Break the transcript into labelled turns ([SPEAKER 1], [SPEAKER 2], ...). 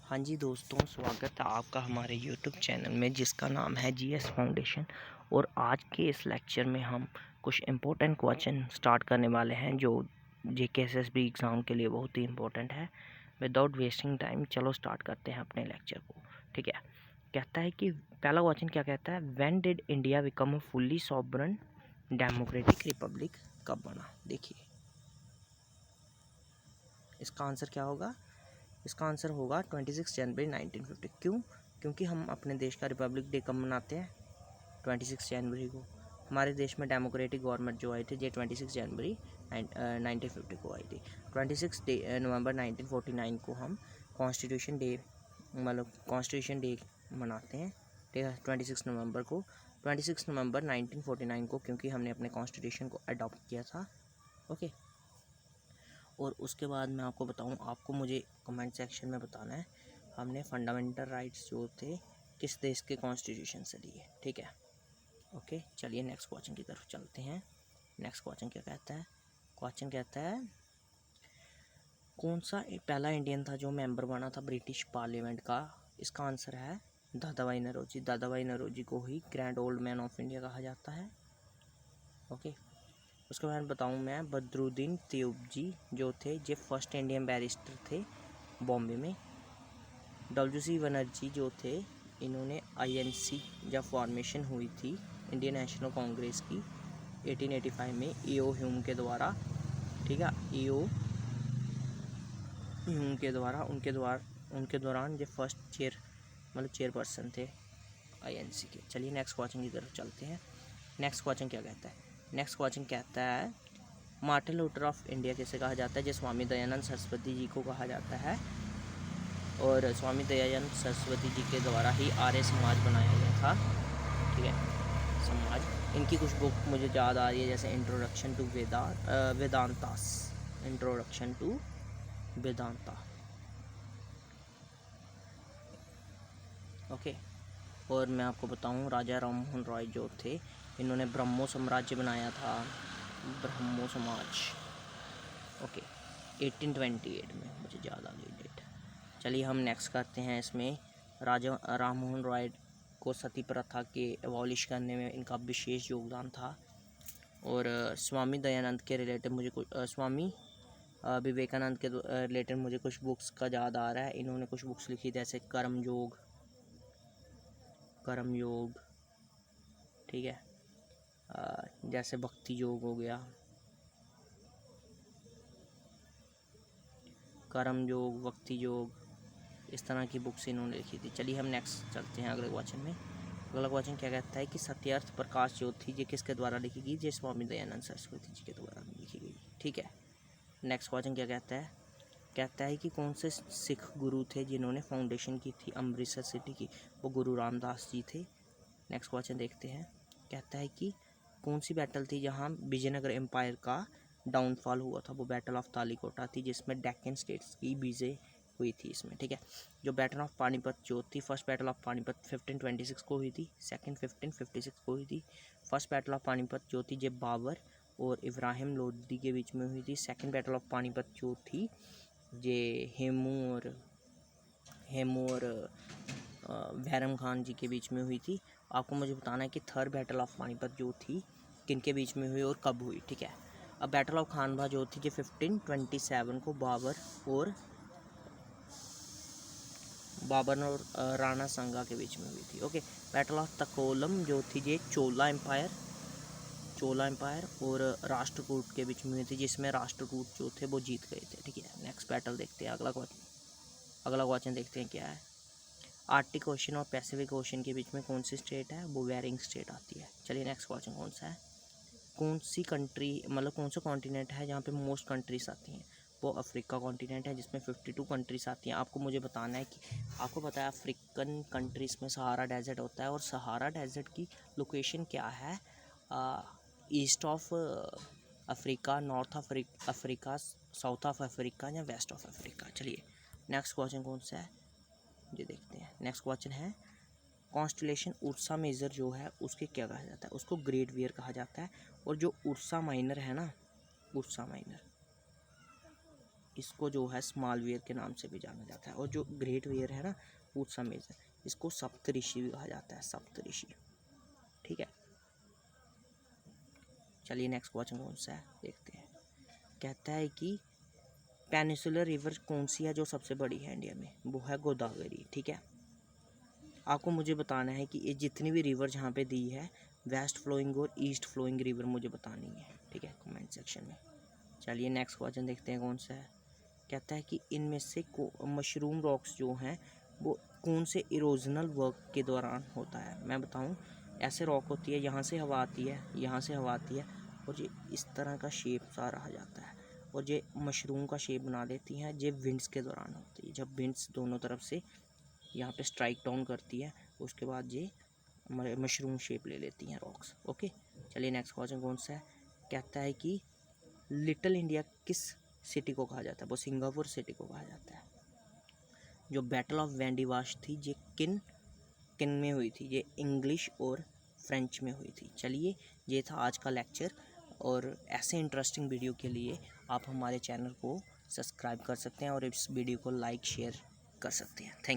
[SPEAKER 1] हाँ जी दोस्तों, स्वागत है आपका हमारे यूट्यूब चैनल में जिसका नाम है जीएस फाउंडेशन। और आज के इस लेक्चर में हम कुछ इम्पोर्टेंट क्वेश्चन स्टार्ट करने वाले हैं जो जेके एसएसबी एग्ज़ाम के लिए बहुत ही इम्पोर्टेंट है। विदाउट वेस्टिंग टाइम चलो स्टार्ट करते हैं अपने लेक्चर को। ठीक है, कहता है कि पहला क्वेश्चन क्या कहता है, when did India become a fully sovereign democratic Republic, कब बना। देखिए इसका आंसर क्या होगा, इसका आंसर होगा 26 जनवरी 1950। क्यों? क्योंकि हम अपने देश का रिपब्लिक डे कब मनाते हैं, 26 जनवरी को। हमारे देश में डेमोक्रेटिक गवर्नमेंट जो आई थी ये 26 जनवरी 1950 को आई थी। 26 नवंबर 1949 को हम कॉन्स्टिट्यूशन डे मतलब कॉन्स्टिट्यूशन डे मनाते हैं। ठीक है, 26 नवंबर को, 26 नवंबर 1949 को, क्योंकि हमने अपने कॉन्स्टिट्यूशन को अडॉप्ट किया था। ओके, और उसके बाद मैं आपको बताऊं, आपको मुझे कमेंट सेक्शन में बताना है हमने फंडामेंटल राइट्स जो थे किस देश के कॉन्स्टिट्यूशन से लिए। ठीक है, ओके, चलिए नेक्स्ट क्वेश्चन की तरफ चलते हैं। नेक्स्ट क्वेश्चन क्या कहता है, क्वेश्चन कहता है कौन सा पहला इंडियन था जो मेंबर बना था ब्रिटिश पार्लियामेंट का। इसका आंसर है दादाभाई नौरोजी। दादाभाई नौरोजी को ही grand old man of India कहा जाता है। ओके, उसके बाद बताऊँ मैं, बदरुद्दीन त्यूबजी जो थे ये फर्स्ट इंडियन बैरिस्टर थे बॉम्बे में। डब्ल्यू.सी. बनर्जी जो थे इन्होंने आईएनसी जब फॉर्मेशन हुई थी इंडियन नेशनल कांग्रेस की 1885 में ईओ ह्यूम के द्वारा। ठीक है, ईओ ह्यूम के द्वारा उनके दौरान ये फर्स्ट चेयरपर्सन थे आईएनसी के। चलिए नेक्स्ट क्वेश्चन की तरफ चलते हैं। नेक्स्ट क्वेश्चन क्या कहता है, नेक्स्ट क्वेश्चन कहता है मार्टिन लूथर ऑफ इंडिया किसे कहा जाता है। जो स्वामी दयानंद सरस्वती जी को कहा जाता है, और स्वामी दयानंद सरस्वती जी के द्वारा ही आर्य समाज बनाया गया था। ठीक है, समाज। इनकी कुछ बुक मुझे याद आ रही है, जैसे introduction to Vedantas, introduction to Vedanta. Okay, और मैं आपको बताऊं राजा राम मोहन रॉय जो थे इन्होंने ब्रह्मो साम्राज्य बनाया था, ब्रह्मो समाज। ओके, 1828 में, मुझे याद आ गई डेट। चलिए हम नेक्स्ट करते हैं। इसमें राजा राम मोहन रॉय को सती प्रथा के एबॉलिश करने में इनका विशेष योगदान था। और स्वामी दयानंद के रिलेटेड मुझे कुछ स्वामी विवेकानंद के रिलेटेड मुझे कुछ बुक्स का याद आ रहा है। इन्होंने कुछ बुक्स लिखी जैसे कर्मयोग, ठीक है, जैसे भक्ति योग हो गया, कर्म योग, भक्ति योग, इस तरह की बुक्स इन्होंने लिखी थी। चलिए हम नेक्स्ट चलते हैं अगले क्वेश्चन में। अगला क्वेश्चन क्या कहता है कि सत्यार्थ प्रकाश ज्योति ये किसके द्वारा लिखी गई। ये स्वामी दयानंद सरस्वती जी के द्वारा लिखी गई। ठीक है, नेक्स्ट क्वेश्चन क्या कहता है, कहता है कि कौन से सिख गुरु थे जिन्होंने फाउंडेशन की थी अमृतसर सिटी की। वो गुरु रामदास जी थे। नेक्स्ट क्वेश्चन देखते हैं, कहता है कि कौन सी बैटल थी जहाँ विजयनगर एम्पायर का डाउनफॉल हुआ था। वो बैटल ऑफ तालीकोटा थी जिसमें डेक्कन स्टेट्स की विजय हुई थी इसमें। ठीक है, जो बैटल ऑफ पानीपत जो थी, फर्स्ट बैटल ऑफ पानीपत 1526 को हुई थी, सेकंड 1556 को हुई थी। फर्स्ट बैटल ऑफ पानीपत जो थी ये बाबर और इब्राहिम लोदी के बीच में हुई थी। सेकंड बैटल ऑफ पानीपत जो थी ये हेमू और बैरम खान जी के बीच में हुई थी। आपको मुझे बताना है कि थर्ड बैटल ऑफ पानीपत जो थी किन के बीच में हुई और कब हुई। ठीक है, अब बैटल ऑफ खानवा जो थी ये 1527 को बाबर और राणा संगा के बीच में हुई थी। ओके, बैटल ऑफ तकोलम जो थी ये चोला एम्पायर और राष्ट्रकूट के बीच में हुई थी जिसमें राष्ट्रकूट जो थे वो जीत गए थे। ठीक है, नेक्स्ट बैटल देखते हैं। अगला क्वेश्चन देखते हैं क्या है, आर्कटिक ओशन और पैसिफिक ओशन के बीच में कौन सी स्टेट है। वो बेरिंग स्टेट आती है। चलिए नेक्स्ट क्वेश्चन कौन सा है, कौन सी कंट्री कौन सा कॉन्टिनेंट है जहाँ पे मोस्ट कंट्रीज आती हैं। वो अफ्रीका कॉन्टिनेंट है जिसमें 52 कंट्रीज आती हैं। आपको मुझे बताना है कि आपको पता है अफ्रीकन कंट्रीज़ में सहारा डेजर्ट होता है, और सहारा डेजर्ट की लोकेशन क्या है, east of Africa, north Africa, south of Africa या वेस्ट ऑफ अफ्रीका। चलिए नेक्स्ट क्वेश्चन कौन सा है ये देखते हैं। नेक्स्ट क्वेश्चन है कॉन्स्टलेशन उर्सा मेजर जो है उसके क्या कहा जाता है। उसको ग्रेट वियर कहा जाता है। और जो उर्सा माइनर है ना, उर्सा माइनर इसको जो है स्मॉल वेयर के नाम से भी जाना जाता है। और जो ग्रेट वेयर है ना, ऊँचा मेज, इसको सप्तऋषि भी कहा जाता है, सप्तऋषि। ठीक है, चलिए नेक्स्ट क्वेश्चन कौन सा है देखते हैं। कहता है कि पेनिसुलर रिवर कौन सी है जो सबसे बड़ी है इंडिया में? वो है गोदावरी। ठीक है, आपको मुझे बताना है कि ये जितनी भी रिवर जहाँ पे दी है, वेस्ट फ्लोइंग और ईस्ट फ्लोइंग रिवर मुझे बतानी है। ठीक है, कमेंट सेक्शन में। चलिए नेक्स्ट क्वेश्चन देखते हैं कौन सा है। कहता है कि इनमें से मशरूम रॉक्स जो हैं वो कौन से इरोजनल वर्क के दौरान होता है? मैं बताऊं, ऐसे रॉक होती है, यहाँ से हवा आती है, यहाँ से हवा आती है, और ये इस तरह का शेप सा रहा जाता है, और ये मशरूम का शेप बना देती हैं। ये विंड्स के दौरान होती है, जब विंड्स दोनों तरफ से यहाँ पे स्ट्राइक डाउन करती है, उसके बाद ये मशरूम शेप ले लेती हैं रॉक्स। ओके, चलिए नेक्स्ट क्वेश्चन कौन सा है। कहता है कि लिटिल इंडिया किस सिटी को कहा जाता है? वो सिंगापुर सिटी को कहा जाता है। जो बैटल ऑफ वेंडिवाश थी, ये किन किन में हुई थी? ये इंग्लिश और फ्रेंच में हुई थी। चलिए, ये था आज का लेक्चर, और ऐसे इंटरेस्टिंग वीडियो के लिए आप हमारे चैनल को सब्सक्राइब कर सकते हैं और इस वीडियो को लाइक शेयर कर सकते हैं। Thank you.